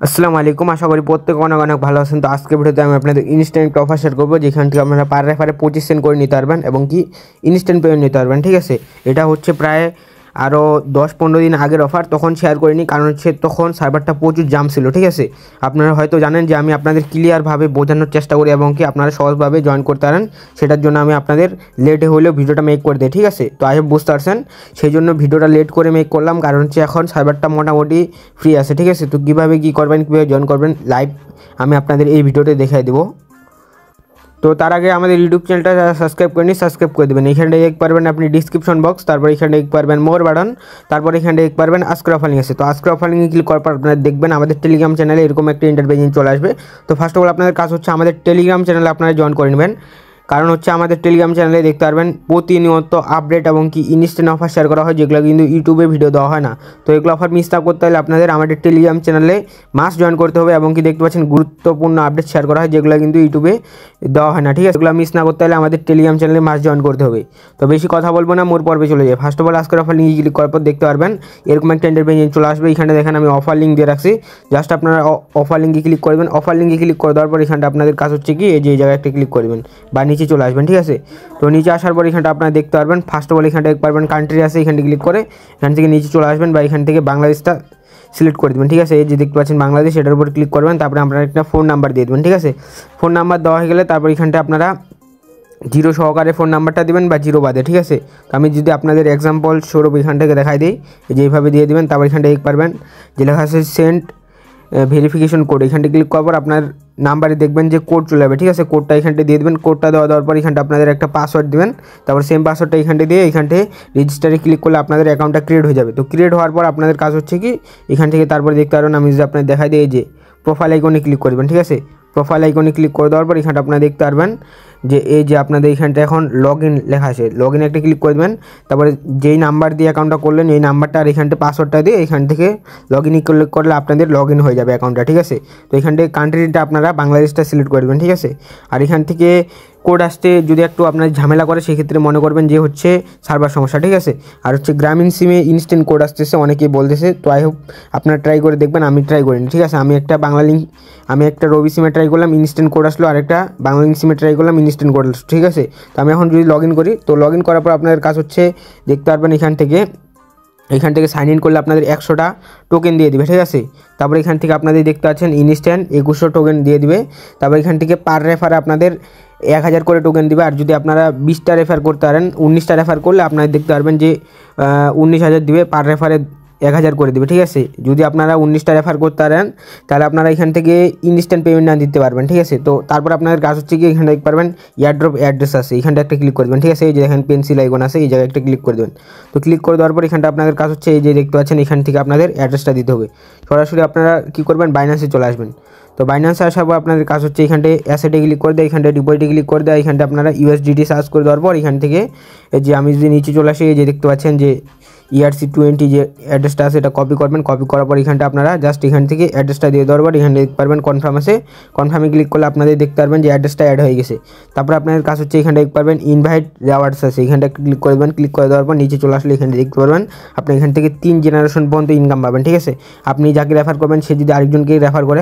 আসসালামু আলাইকুম, আশা করি প্রত্যেকে অনেক অনেক ভালো আছেন। তো আজকে ভিডিওতে আমি আপনাদের ইনস্ট্যান্ট অফার শেয়ার করবো, যেখান থেকে আপনারা পার রেফারে 25 সেন্ট করে নিতে পারবেন এবং কি ইনস্ট্যান্ট পেমেন্ট নিতে পারবেন। ঠিক আছে, এটা হচ্ছে প্রায় আরও 10-15 দিন আগের অফার, তখন শেয়ার করিনি কারণ হচ্ছে তখন সার্ভারটা প্রচুর জাম ছিল। ঠিক আছে, আপনারা হয়তো জানেন যে আমি আপনাদের ক্লিয়ারভাবে বোঝানোর চেষ্টা করি এবং কি আপনারা সহজভাবে জয়েন করতে পারেন, সেটার জন্য আমি আপনাদের লেটে হলেও ভিডিওটা মেক করে দিই। ঠিক আছে, তো আই হোপ বুঝতে পারছেন, সেই জন্য ভিডিওটা লেট করে মেক করলাম, কারণ হচ্ছে এখন সার্ভারটা মোটামুটি ফ্রি আছে। ঠিক আছে, তো কীভাবে কী করবেন, কীভাবে জয়েন করবেন লাইভ আমি আপনাদের এই ভিডিওতে দেখাই দেবো। তো তার আগে আমাদের ইউটিউব চ্যানেলটা সাবস্ক্রাইব করেনি, সাবস্ক্রাইব করে দেবেন। এখানে দেখতে পারবেন আপনি ডিসক্রিপশন বক্স, তারপর এখানে দেখতে পারবেন মোর বাটন, তারপর এখানে দেখতে পারবেন আস্ক অফারিং আছে। তো আস্ক অফারিংয়ে ক্লিক করার পর আপনারা দেখবেন আমাদের টেলিগ্রাম চ্যানেলে এরকম একটা ইন্টারভিউ চলে আসবে। তো ফার্স্ট অফ অল আপনাদের কাজ হচ্ছে আমাদের টেলিগ্রাম চ্যানেলে আপনারা জয়েন করে নেবেন, কারণ হচ্ছে আমাদের টেলিগ্রাম চ্যানেলে দেখতে পারবেন প্রতিনিয়ত আপডেট এবং কি ইনস্ট্যান্ট অফার শেয়ার করা হয়, যেগুলো কিন্তু ইউটিউবে ভিডিও দেওয়া হয় না। তো এগুলো অফার মিস না করতে হলে আপনাদের আমাদের টেলিগ্রাম চ্যানেলে মাস্ট জয়েন করতে হবে এবং কি দেখতে পাচ্ছেন গুরুত্বপূর্ণ আপডেট শেয়ার করা হয়, যেগুলো কিন্তু ইউটিউবে দেওয়া হয় না। ঠিক আছে, এগুলো মিস না করতে হলে আমাদের টেলিগ্রাম চ্যানেলে মাস্ট জয়েন করতে হবে। তো বেশি কথা বলবো না, মোর পর্বে চলে যায়। ফার্স্ট অফ অল আজকের অফার লিঙ্কে ক্লিক করার পর দেখতে পারবেন এরকম একটা ইন্টারভিউ চলে আসবে। এখানে দেখেন আমি অফার লিঙ্ক দিয়ে রাখছি, জাস্ট আপনারা অফার লিঙ্কে ক্লিক করবেন। অফার লিঙ্কে ক্লিক করে দেওয়ার পর এখানটা আপনাদের কাজ হচ্ছে কি এই যে এই জায়গায় একটা ক্লিক করবেন বা নিচে চলে আসবেন। ঠিক আছে, তো নিচে আসার পর এখানটা আপনারা দেখতে পারবেন ফার্স্ট অফ অল এখানটা দেখতে পারবেন কান্ট্রি আছে, এখানে ক্লিক করে এখান থেকে নিচে চলে আসবেন বা এখান থেকে বাংলাদেশটা সিলেক্ট করে দেবেন। ঠিক আছে, এই যে দেখতে পাচ্ছেন বাংলাদেশ, এটার উপর ক্লিক করবেন, তারপরে আপনারা একটা ফোন নাম্বার দিয়ে দেবেন। ঠিক আছে, ফোন নাম্বার দেওয়া হয়ে গেলে তারপর এখানটা আপনারা 0 সহকারে ফোন নাম্বারটা দেবেন বা 0 বাদে। ঠিক আছে, তো আমি যদি আপনাদের এক্সাম্পল স্বরূপ এখান থেকে দেখাই দিই, যে এইভাবে দিয়ে দেবেন। তারপর এখানটা দেখতে পারবেন যে লেখা আছে সেন্ড ভেরিফিকেশন কোড, এখানটা ক্লিক করার পর আপনার নাম্বারে দেখবেন যে কোড চলে যাবে। ঠিক আছে, কোডটা এখানটা দিয়ে দেবেন। কোডটা দেওয়ার পর এখানটা আপনাদের একটা পাসওয়ার্ড দেবেন, তারপর সেম পাসওয়ার্ডটা এখানটা দিয়ে এখানটা রেজিস্টারে ক্লিক করলে আপনাদের অ্যাকাউন্টটা ক্রিয়েট হয়ে যাবে। তো ক্রিয়েট হওয়ার পর আপনাদের কাজ হচ্ছে কি এখান থেকে তারপরে দেখতে পারবেন আমি যদি আপনাদের দেখাই দিই যে প্রোফাইল আইকনে ক্লিক করবেন। ঠিক আছে, প্রোফাইল আইকনে ক্লিক করে দেওয়ার পর এখানটা আপনারা দেখতে পারবেন যে এই যে আপনাদের এখানটা এখন লগ ইন লেখা আছে, লগ ইনে একটা ক্লিক করে দেবেন। তারপরে যেই নাম্বার দিয়ে অ্যাকাউন্টটা করলেন এই নাম্বারটা আর এখানটা পাসওয়ার্ডটা দিয়ে এখান থেকে লগ ইন ক্লিক করলে আপনাদের লগ ইন হয়ে যাবে অ্যাকাউন্টটা। ঠিক আছে, তো এখান থেকে কান্ট্রিটা আপনারা বাংলাদেশটা সিলেক্ট করে দেবেন। ঠিক আছে, আর এখান থেকে কোড আসতে যদি একটু আপনার ঝামেলা করে সেক্ষেত্রে মনে করবেন যে হচ্ছে সার্ভার সমস্যা। ঠিক আছে, আর হচ্ছে গ্রামীণ সিমে ইনস্ট্যান্ট কোড আসতেছে অনেকেই বলতেছে, তো আই হোপ আপনারা ট্রাই করে দেখবেন। আমি ট্রাই করিনি। ঠিক আছে, আমি একটা রবি সিমে ট্রাই করলাম, ইনস্ট্যান্ট কোড আসলো, আর একটা বাংলা সিমে ট্রাই করলাম, ইনস্ট্যান্ট কোড আসলো। ঠিক আছে, তো আমি এখন যদি লগ ইন করি, তো লগ ইন করার পর আপনাদের কাজ হচ্ছে দেখতে পারবেন এখান থেকে সাইন ইন করলে আপনাদের 100টা টোকেন দিয়ে দিবে। ঠিক আছে, তারপর এখান থেকে আপনাদের দেখতে পাচ্ছেন ইনস্ট্যান্ট 2100 টোকেন দিয়ে দিবে। তারপর এখান থেকে পার রেফারে আপনাদের 1000 করে টোকেন দিবে। আর যদি আপনারা 20টা রেফার করতে পারেন, 19টা রেফার করলে আপনারা দেখতে পারবেন যে 19,000 দিবে, পার রেফারে 1000 করে দেবে। ঠিক আছে, যদি আপনারা 19টা রেফার করতে পারেন তাহলে আপনারা এখান থেকে ইনস্ট্যান্ট পেমেন্ট না দিতে পারবেন। ঠিক আছে, তো তারপর আপনাদের কাজ হচ্ছে কি এখানে দেখতে পারবেন এয়ারড্রপ অ্যাড্রেস আছে, এখানটা একটা ক্লিক করে দেবেন। ঠিক আছে, এই যে এখানে পেন্সিল আইকন আছে, এই জায়গায় একটা ক্লিক করে দেবেন। তো ক্লিক করে দেওয়ার পর এখানটা আপনাদের কাজ হচ্ছে এই যে দেখতে পাচ্ছেন এখান থেকে আপনাদের অ্যাড্রেসটা দিতে হবে। সরাসরি আপনারা কী করবেন, বাইন্যান্সে চলে আসবেন। তো বাইন্যান্সে আসার পর আপনাদের কাজ হচ্ছে এখানটায় অ্যাসেটে ক্লিক করে দেয়, এখানটায় ডিপোজিটে ক্লিক করে দেয়, এখানটা আপনারা USDT সার্চ করে দেওয়ার পর এখান থেকে এই যে আমি যদি নিচে চলে আসি এই যে দেখতে পাচ্ছেন যে ERC20 যে অ্যাড্রেসটা আছে এটা কপি করবেন। কপি করার পর এখানটা আপনারা জাস্ট এখান থেকে অ্যাড্রেসটা দিয়ে দেওয়ার পর এখানে দেখতে পারবেন কনফার্ম আছে, কনফার্মে ক্লিক করলে আপনাদের দেখতে পারবেন যে অ্যাড্রেসটা অ্যাড হয়ে গেছে। তারপর আপনাদের কাজ হচ্ছে এখানটা দেখতে পারবেন ইনভাইট রিওয়ার্ডস আছে, এখানটা ক্লিক করে দেবেন। ক্লিক করে দেওয়ার পর নিচে চলে আসলে এখানে দেখতে পারবেন আপনি এখান থেকে 3 জেনারেশন পর্যন্ত ইনকাম পাবেন। ঠিক আছে, আপনি যাকে রেফার করবেন সে যদি আরেকজনকে রেফার করে,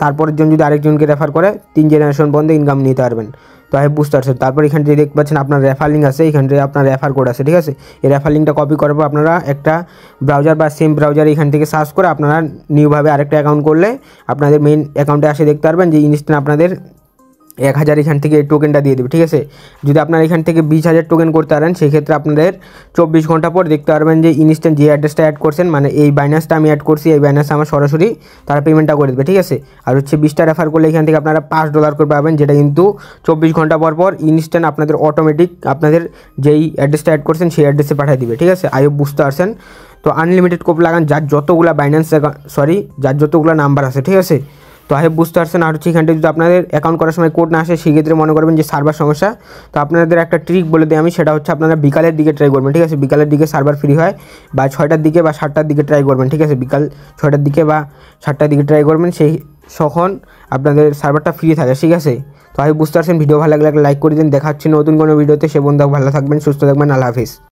তারপরের জন যদি আরেকজনকে রেফার করে 3 জেনারেশন পর্যন্ত ইনকাম নিতে পারবেন। তো আমি বুঝতে পারছেন। তারপর এখানে যে দেখতে পাচ্ছেন আপনার রেফার লিঙ্ক আছে, এখানে আপনার রেফার কোড আছে। ঠিক আছে, এই রেফার লিঙ্কটা কপি করার পর আপনারা একটা ব্রাউজার বা সেম ব্রাউজার এখান থেকে সার্চ করে আপনারা নিউভাবে আরেকটা অ্যাকাউন্ট করলে আপনাদের মেইন অ্যাকাউন্টে আসে দেখতে পারবেন যে ইনস্ট্যান্ট আপনাদের 1000 এখান থেকে এই টোকেনটা দিয়ে দেবে। ঠিক আছে, যদি আপনারা এখান থেকে 20,000 টোকেন করতে পারেন সেক্ষেত্রে আপনাদের 24 ঘন্টা পর দেখতে পারবেন যে ইনস্ট্যান্ট যে অ্যাড্রেসটা অ্যাড করছেন, মানে এই বাইন্যান্সটা আমি অ্যাড করছি, এই বাইন্যান্সে আমার সরাসরি তারা পেমেন্টটা করে দেবে। ঠিক আছে, আর হচ্ছে 20টা রেফার করলে এখান থেকে আপনারা $5 করে পাবেন, যেটা কিন্তু 24 ঘন্টা পর ইনস্ট্যান্ট আপনাদের অটোমেটিক আপনাদের যেই অ্যাড্রেসটা অ্যাড করছেন সেই অ্যাড্রেসে পাঠিয়ে দিবে। ঠিক আছে, আই হোপ বুঝতে পারছেন। তো আনলিমিটেড কোড লাগান যার যতগুলো নাম্বার আছে। ঠিক আছে, তো আই হোপ বুঝতে পারছেন। আর হচ্ছে এখানটা যদি আপনাদের অ্যাকাউন্ট করার সময় কোড না আসে সেক্ষেত্রে মনে করবেন যে সার্ভার সমস্যা। তো আপনাদের একটা ট্রিক বলে দিই আমি, সেটা হচ্ছে আপনারা বিকালের দিকে ট্রাই করবেন। ঠিক আছে, বিকালের দিকে সার্ভার ফ্রি হয়, বা 6টার দিকে বা 7টার দিকে ট্রাই করবেন। ঠিক আছে, বিকাল 6টার দিকে বা 7টার দিকে ট্রাই করবেন, সেই তখন আপনাদের সার্ভারটা ফ্রি থাকে। ঠিক আছে, তো আই হোপ বুঝতে পারছেন। ভিডিও ভালো লাগলে লাইক করে দিন। দেখা হচ্ছে নতুন কোনো ভিডিওতে, সে বন্ধু ভালো থাকবেন, সুস্থ থাকবেন, আল্লাহ হাফিজ।